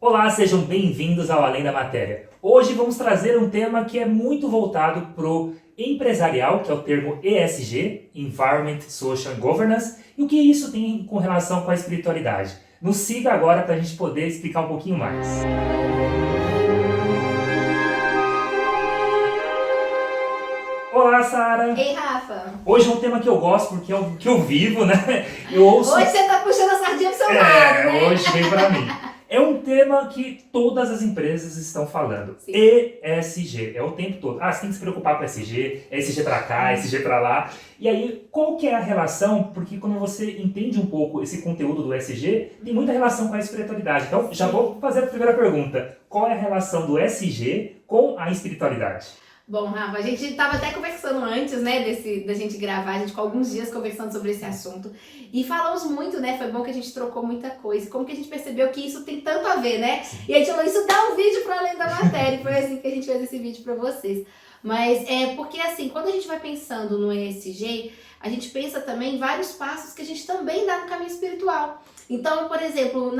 Olá, sejam bem-vindos ao Além da Matéria. Hoje vamos trazer um tema que é muito voltado para o empresarial, que é o termo ESG, Environment, Social and Governance, e o que isso tem com relação com a espiritualidade. Nos siga agora para a gente poder explicar um pouquinho mais. Olá, Sara! Ei, Rafa! Hoje é um tema que eu gosto porque é o que eu vivo, né? Eu ouço... Hoje você tá puxando a sardinha pro seu lado, né? Hoje vem para mim. É um tema que todas as empresas estão falando. Sim. ESG, é o tempo todo. Você tem que se preocupar com ESG, ESG para cá, ESG para lá. E aí, qual que é a relação? Porque quando você entende um pouco esse conteúdo do ESG, tem muita relação com a espiritualidade. Então, já vou fazer a primeira pergunta. Qual é a relação do ESG com a espiritualidade? Bom, Rafa, a gente estava até conversando antes, né, da gente gravar, a gente ficou alguns dias conversando sobre esse assunto e falamos muito, né, foi bom que a gente trocou muita coisa, como que a gente percebeu que isso tem tanto a ver, né, e a gente falou, isso dá um vídeo para além da matéria, e foi assim que a gente fez esse vídeo para vocês. Mas é porque assim, quando a gente vai pensando no ESG, a gente pensa também em vários passos que a gente também dá no caminho espiritual. Então, por exemplo,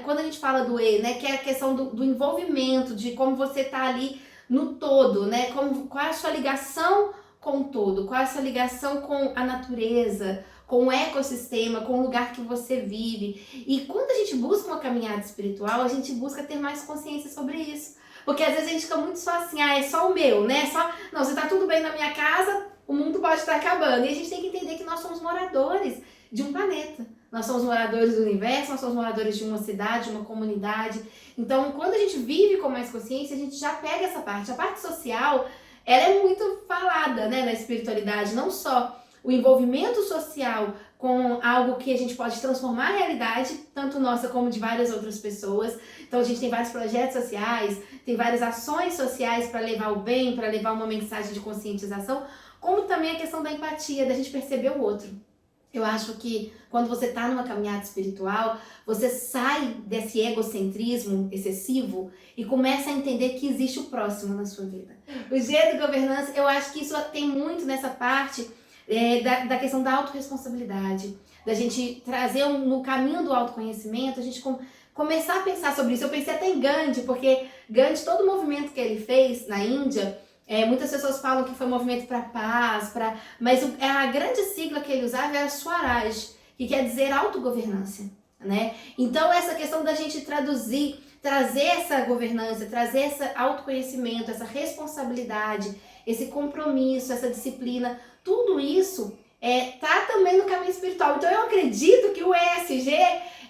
quando a gente fala do E, né, que é a questão do envolvimento, de como você está ali no todo, né? Qual é a sua ligação com o todo? Qual é a sua ligação com a natureza, com o ecossistema, com o lugar que você vive? E quando a gente busca uma caminhada espiritual, a gente busca ter mais consciência sobre isso. Porque às vezes a gente fica muito só assim, é só o meu, né? Não, se tá tudo bem na minha casa, o mundo pode estar acabando. E a gente tem que entender que nós somos moradores de um planeta. Nós somos moradores do universo, nós somos moradores de uma cidade, de uma comunidade. Então, quando a gente vive com mais consciência, a gente já pega essa parte. A parte social, ela é muito falada, né, na espiritualidade. Não só o envolvimento social com algo que a gente pode transformar a realidade, tanto nossa como de várias outras pessoas. Então, a gente tem vários projetos sociais, tem várias ações sociais para levar o bem, para levar uma mensagem de conscientização, como também a questão da empatia, da gente perceber o outro. Eu acho que quando você está numa caminhada espiritual, você sai desse egocentrismo excessivo e começa a entender que existe o próximo na sua vida. O G de governança, eu acho que isso tem muito nessa parte da questão da autorresponsabilidade, da gente trazer no caminho do autoconhecimento, a gente começar a pensar sobre isso. Eu pensei até em Gandhi, porque Gandhi, todo o movimento que ele fez na Índia, muitas pessoas falam que foi um movimento para paz, mas a grande sigla que ele usava é a Swaraj, que quer dizer autogovernança, né? Então essa questão da gente trazer essa governança, trazer esse autoconhecimento, essa responsabilidade, esse compromisso, essa disciplina, tudo isso tá também no caminho espiritual. Então eu acredito que o ESG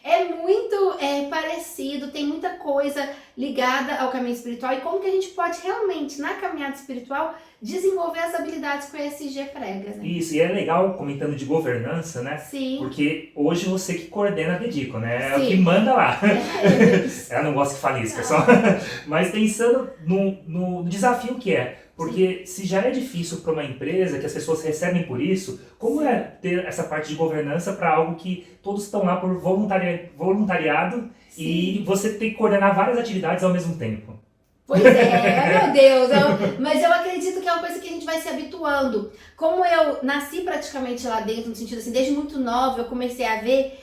é muito parecido, tem muita coisa ligada ao caminho espiritual e como que a gente pode realmente, na caminhada espiritual, desenvolver as habilidades que o ESG prega, né? Isso, e é legal, comentando de governança, né? Sim. Porque hoje você que coordena a Dedico, né? É o Sim. que manda lá. Ela não gosta que fale isso, pessoal. Mas pensando no desafio que é. Porque se já é difícil para uma empresa, que as pessoas recebem por isso, como é ter essa parte de governança para algo que todos estão lá por voluntariado e você tem que coordenar várias atividades ao mesmo tempo? Pois meu Deus, mas eu acredito que é uma coisa que a gente vai se habituando. Como eu nasci praticamente lá dentro, no sentido assim, desde muito nova eu comecei a ver,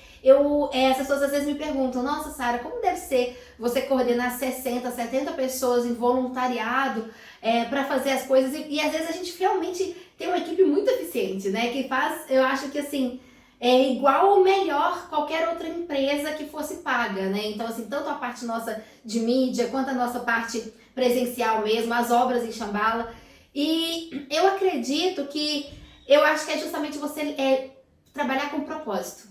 as pessoas às vezes me perguntam, nossa Sara, como deve ser você coordenar 60, 70 pessoas em voluntariado para fazer as coisas, e às vezes a gente realmente tem uma equipe muito eficiente, né, que faz, eu acho que assim, é igual ou melhor qualquer outra empresa que fosse paga, né? Então, assim, tanto a parte nossa de mídia, quanto a nossa parte presencial mesmo, as obras em Xambala. E eu acredito eu acho que é justamente você trabalhar com propósito.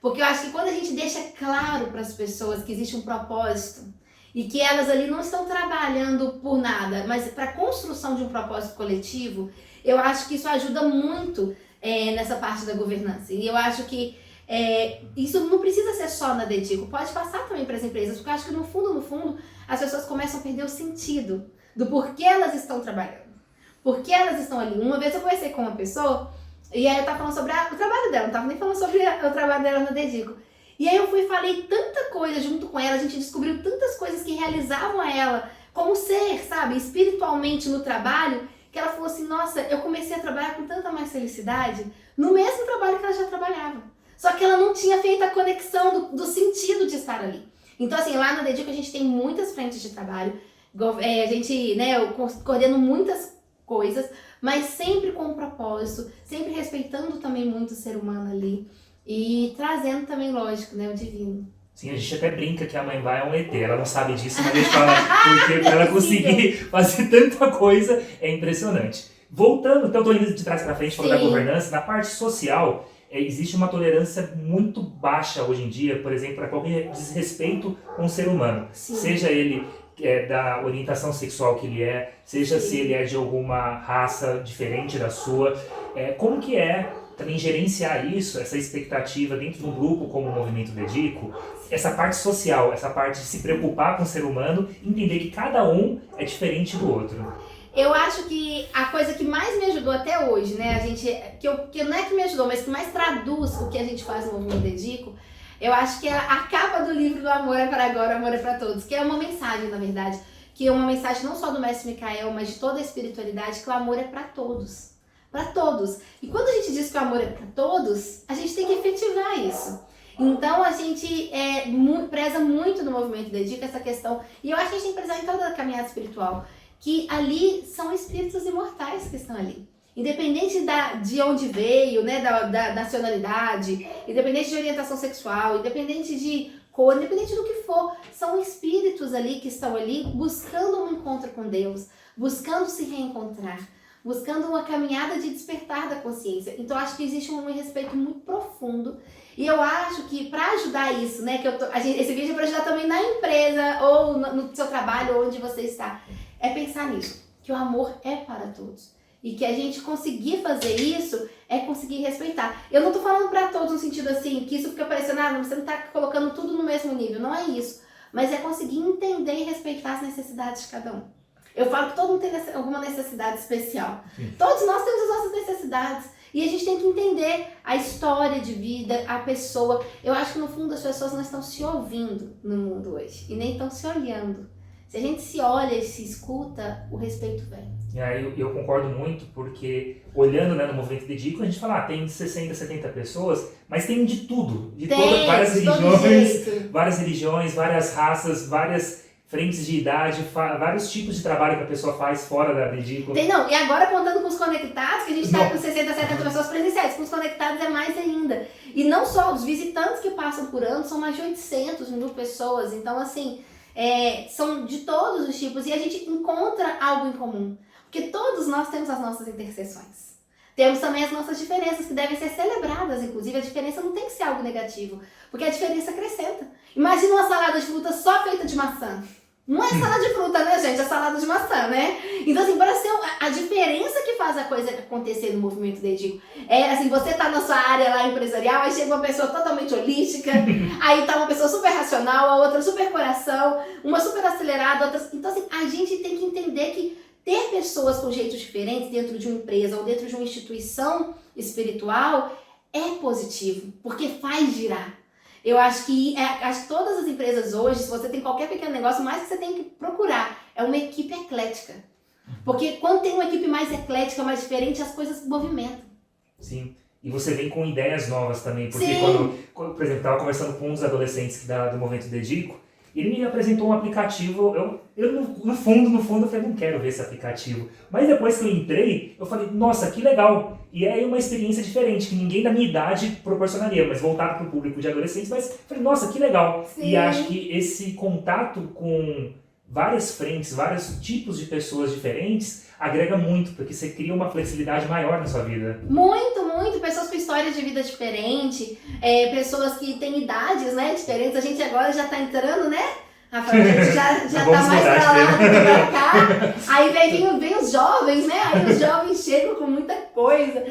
Porque eu acho que quando a gente deixa claro para as pessoas que existe um propósito e que elas ali não estão trabalhando por nada, mas para a construção de um propósito coletivo, eu acho que isso ajuda muito nessa parte da governança. E eu acho que isso não precisa ser só na Dedico, pode passar também para as empresas, porque eu acho que no fundo, as pessoas começam a perder o sentido do porquê elas estão trabalhando, porquê elas estão ali. Uma vez eu conversei com uma pessoa, e aí eu tava falando sobre o trabalho dela, não tava nem falando sobre o trabalho dela na Dedico. E aí eu fui e falei tanta coisa junto com ela, a gente descobriu tantas coisas que realizavam a ela como ser, sabe, espiritualmente no trabalho, que ela falou assim, nossa, eu comecei a trabalhar com tanta mais felicidade no mesmo trabalho que ela já trabalhava. Só que ela não tinha feito a conexão do sentido de estar ali. Então, assim, lá na Dedico a gente tem muitas frentes de trabalho, a gente, né, eu coordeno muitas coisas, mas sempre com um propósito, sempre respeitando também muito o ser humano ali e trazendo também, lógico, né, o divino. Sim, a gente até brinca que a mãe vai é um ET, ela não sabe disso, mas a gente fala, porque pra ela conseguir fazer tanta coisa é impressionante. Voltando, então eu tô indo de trás pra frente, falando da governança, na parte social, existe uma tolerância muito baixa hoje em dia, por exemplo, para qualquer desrespeito com o ser humano. Sim. Seja ele da orientação sexual que ele é, seja se ele é de alguma raça diferente da sua. Como que é também gerenciar isso, essa expectativa dentro de um grupo como o Movimento Dedico, essa parte social, essa parte de se preocupar com o ser humano, entender que cada um é diferente do outro. Eu acho que a coisa que mais me ajudou até hoje, né, que não é que me ajudou, mas que mais traduz o que a gente faz no Movimento Dedico, eu acho que a capa do livro do Amor é para Agora, Amor é para Todos, que é uma mensagem, na verdade, que é uma mensagem não só do Mestre Micael, mas de toda a espiritualidade, que o amor é para todos. Para todos. E quando a gente diz que o amor é para todos, a gente tem que efetivar isso. Então a gente preza muito no Movimento Dedico essa questão, e eu acho que a gente tem que prezar em toda a caminhada espiritual, que ali são espíritos imortais que estão ali. Independente de onde veio, né, da nacionalidade, independente de orientação sexual, independente de cor, independente do que for, são espíritos ali que estão ali buscando um encontro com Deus, buscando se reencontrar, buscando uma caminhada de despertar da consciência. Então acho que existe um respeito muito profundo, e eu acho que para ajudar isso, né, esse vídeo é para ajudar também na empresa ou no seu trabalho, onde você está, é pensar nisso, que o amor é para todos. E que a gente conseguir fazer isso é conseguir respeitar. Eu não tô falando para todos no sentido assim, que isso fica parecendo, você não tá colocando tudo no mesmo nível, não é isso. Mas é conseguir entender e respeitar as necessidades de cada um. Eu falo que todo mundo tem alguma necessidade especial. Sim. Todos nós temos as nossas necessidades. E a gente tem que entender a história de vida, a pessoa. Eu acho que no fundo as pessoas não estão se ouvindo no mundo hoje. E nem estão se olhando. Se a gente se olha e se escuta, o respeito vem. E aí eu concordo muito, porque olhando, né, no Movimento Dedico, a gente fala, tem 60, 70 pessoas, mas tem de tudo. Várias religiões, várias raças, várias frentes de idade, vários tipos de trabalho que a pessoa faz fora da Dedico. E agora contando com os conectados, que a gente está com 60, 70 pessoas presenciais, com os conectados é mais ainda. E não só, os visitantes que passam por ano são mais de 800 mil pessoas, então assim, são de todos os tipos, e a gente encontra algo em comum. Porque todos nós temos as nossas interseções. Temos também as nossas diferenças, que devem ser celebradas, inclusive. A diferença não tem que ser algo negativo, porque a diferença acrescenta. Imagina uma salada de fruta só feita de maçã. Não é salada de fruta, né, gente? É salada de maçã, né? Então, assim, para ser a diferença que faz a coisa acontecer no Movimento Dedico assim, você tá na sua área lá empresarial, aí chega uma pessoa totalmente holística, aí tá uma pessoa super racional, a outra super coração, uma super acelerada, outra... Então, assim, a gente tem que entender que ter pessoas com jeitos diferentes dentro de uma empresa ou dentro de uma instituição espiritual é positivo, porque faz girar. Eu acho que todas as empresas hoje, se você tem qualquer pequeno negócio, mais que você tem que procurar é uma equipe eclética. Porque quando tem uma equipe mais eclética, mais diferente, as coisas movimentam. Sim. E você vem com ideias novas também, porque quando, por exemplo, eu estava conversando com uns adolescentes do Movimento Dedico, ele me apresentou um aplicativo, eu no fundo, eu falei, não quero ver esse aplicativo. Mas depois que eu entrei, eu falei, nossa, que legal. E é uma experiência diferente, que ninguém da minha idade proporcionaria, mas voltado para o público de adolescentes, mas eu falei, nossa, que legal. Sim. E acho que esse contato com várias frentes, vários tipos de pessoas diferentes, agrega muito, porque você cria uma flexibilidade maior na sua vida. Muito, muito. Pessoas com histórias de vida diferentes, pessoas que têm idades, né, diferentes. A gente agora já tá entrando, né? Rafael, a gente já tá mais pra lá do que pra cá. Aí vem os jovens, né? Aí os jovens chegam com muita coisa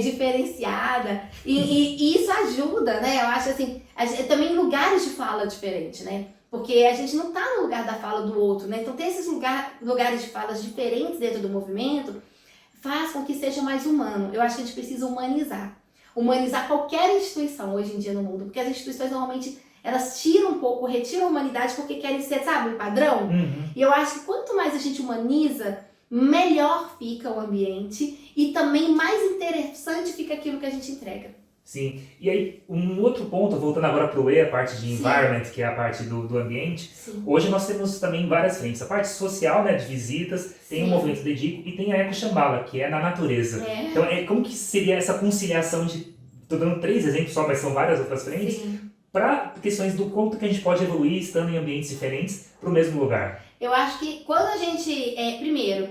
diferenciada. E isso ajuda, né? Eu acho assim, também lugares de fala diferentes, né? Porque a gente não está no lugar da fala do outro, né? Então ter esses lugares de falas diferentes dentro do movimento faz com que seja mais humano. Eu acho que a gente precisa humanizar. Humanizar qualquer instituição hoje em dia no mundo. Porque as instituições normalmente, elas tiram um pouco, retiram a humanidade porque querem ser, sabe, um padrão. Uhum. E eu acho que quanto mais a gente humaniza, melhor fica o ambiente e também mais interessante fica aquilo que a gente entrega. Sim. E aí, um outro ponto, voltando agora para o E, a parte de Sim. environment, que é a parte do ambiente. Sim. Hoje nós temos também várias frentes. A parte social, né, de visitas, tem o Sim. movimento Dedico e tem a Eco Shambhala, que é na natureza. Então, como que seria essa conciliação de... Estou dando 3 exemplos só, mas são várias outras frentes. Sim. Para questões do quanto que a gente pode evoluir estando em ambientes diferentes para o mesmo lugar. Eu acho que quando a gente, primeiro,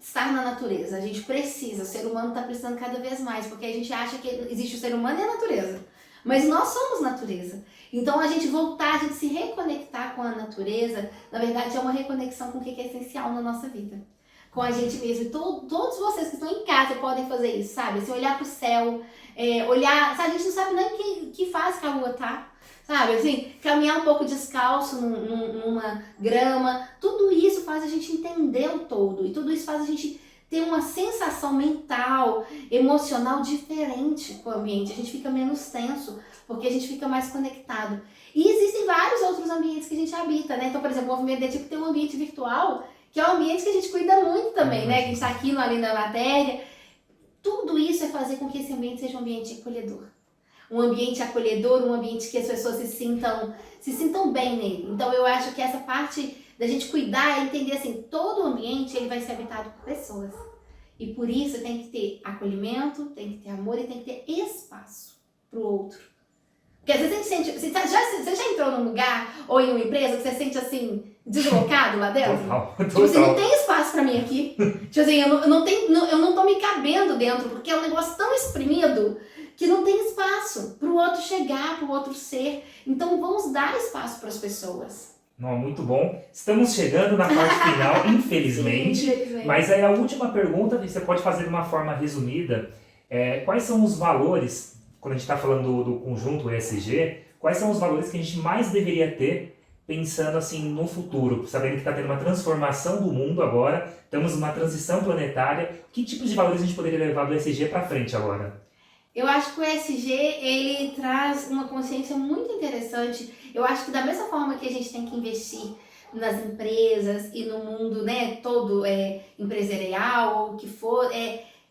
estar na natureza, a gente precisa, o ser humano está precisando cada vez mais, porque a gente acha que existe o ser humano e a natureza, mas nós somos natureza. Então a gente voltar, a gente se reconectar com a natureza, na verdade é uma reconexão com o que é essencial na nossa vida, com a gente mesmo. E todos vocês que estão em casa podem fazer isso, sabe? Assim, olhar para o céu, olhar, sabe? A gente não sabe nem que fase que a lua tá. Sabe, assim, caminhar um pouco descalço numa grama, tudo isso faz a gente entender o todo. E tudo isso faz a gente ter uma sensação mental, emocional diferente com o ambiente. A gente fica menos tenso, porque a gente fica mais conectado. E existem vários outros ambientes que a gente habita, né? Então, por exemplo, o movimento Dedico tem um ambiente virtual, que é um ambiente que a gente cuida muito também, né? Que a gente está aqui no Além da Matéria. Tudo isso é fazer com que esse ambiente seja um ambiente acolhedor. Um ambiente acolhedor, um ambiente que as pessoas se sintam bem nele. Então eu acho que essa parte da gente cuidar é entender assim, todo o ambiente ele vai ser habitado por pessoas. E por isso tem que ter acolhimento, tem que ter amor e tem que ter espaço para o outro. Porque às vezes a gente sente, você já entrou num lugar ou em uma empresa que você sente assim, deslocado lá dentro? Total. Tipo assim, não tem espaço pra mim aqui. Tipo assim, eu não tô me cabendo dentro, porque é um negócio tão exprimido que não tem espaço pro outro chegar, pro outro ser. Então vamos dar espaço para as pessoas. Não, muito bom. Estamos chegando na parte final, infelizmente. Sim, infelizmente. Mas aí a última pergunta, você pode fazer de uma forma resumida. Quais são os valores, quando a gente está falando do conjunto ESG, quais são os valores que a gente mais deveria ter pensando assim no futuro, sabendo que está tendo uma transformação do mundo agora, estamos numa transição planetária. Que tipos de valores a gente poderia levar do ESG para frente agora? Eu acho que o ESG, ele traz uma consciência muito interessante. Eu acho que da mesma forma que a gente tem que investir nas empresas e no mundo, né, todo empresarial, ou o que for,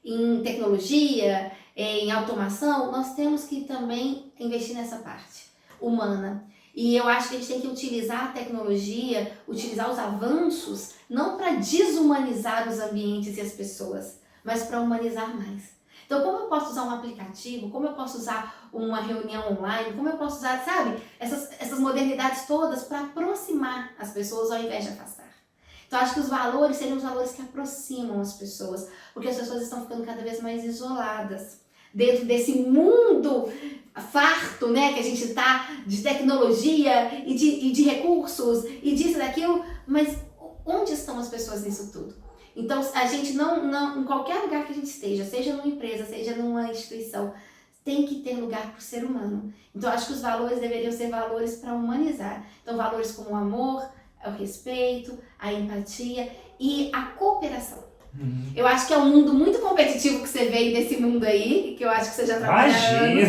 em tecnologia, em automação, nós temos que também investir nessa parte humana. E eu acho que a gente tem que utilizar a tecnologia, utilizar os avanços, não para desumanizar os ambientes e as pessoas, mas para humanizar mais. Então, como eu posso usar um aplicativo, como eu posso usar uma reunião online, como eu posso usar, sabe, essas modernidades todas para aproximar as pessoas ao invés de afastar. Então, acho que os valores seriam os valores que aproximam as pessoas, porque as pessoas estão ficando cada vez mais isoladas dentro desse mundo farto, né, que a gente está de tecnologia e de recursos e disso e daquilo, mas onde estão as pessoas nisso tudo? Então, a gente não, em qualquer lugar que a gente esteja, seja numa empresa, seja numa instituição, tem que ter lugar para o ser humano. Então, acho que os valores deveriam ser valores para humanizar. Então, valores como o amor, o respeito, a empatia e a cooperação. Eu acho que é um mundo muito competitivo que você veio desse mundo aí, que eu acho que você já trabalha há anos.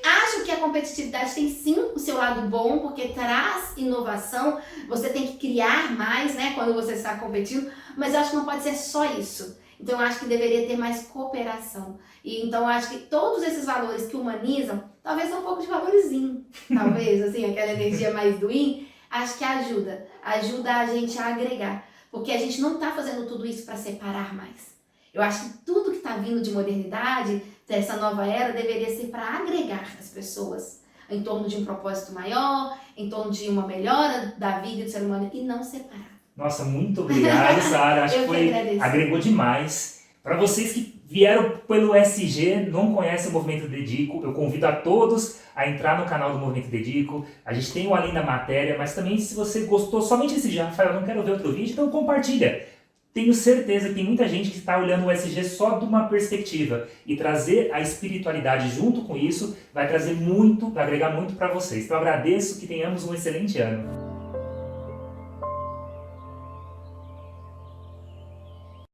Acho que a competitividade tem sim o seu lado bom, porque traz inovação, você tem que criar mais, né, quando você está competindo, mas eu acho que não pode ser só isso. Então eu acho que deveria ter mais cooperação. E então eu acho que todos esses valores que humanizam, talvez um pouco de valorzinho, talvez, assim, aquela energia mais do yin, acho que ajuda a gente a agregar. Porque a gente não está fazendo tudo isso para separar mais. Eu acho que tudo que está vindo de modernidade, dessa nova era, deveria ser para agregar as pessoas em torno de um propósito maior, em torno de uma melhora da vida do ser humano e não separar. Nossa, muito obrigado, Sara. Acho que agregou demais. Para vocês que vieram pelo SG, não conhecem o Movimento Dedico, eu convido a todos a entrar no canal do Movimento Dedico. A gente tem o Além da Matéria, mas também se você gostou somente desse dia, Rafael, eu não quero ver outro vídeo, então compartilha. Tenho certeza que tem muita gente que está olhando o SG só de uma perspectiva e trazer a espiritualidade junto com isso vai trazer muito, vai agregar muito para vocês. Então eu agradeço, que tenhamos um excelente ano.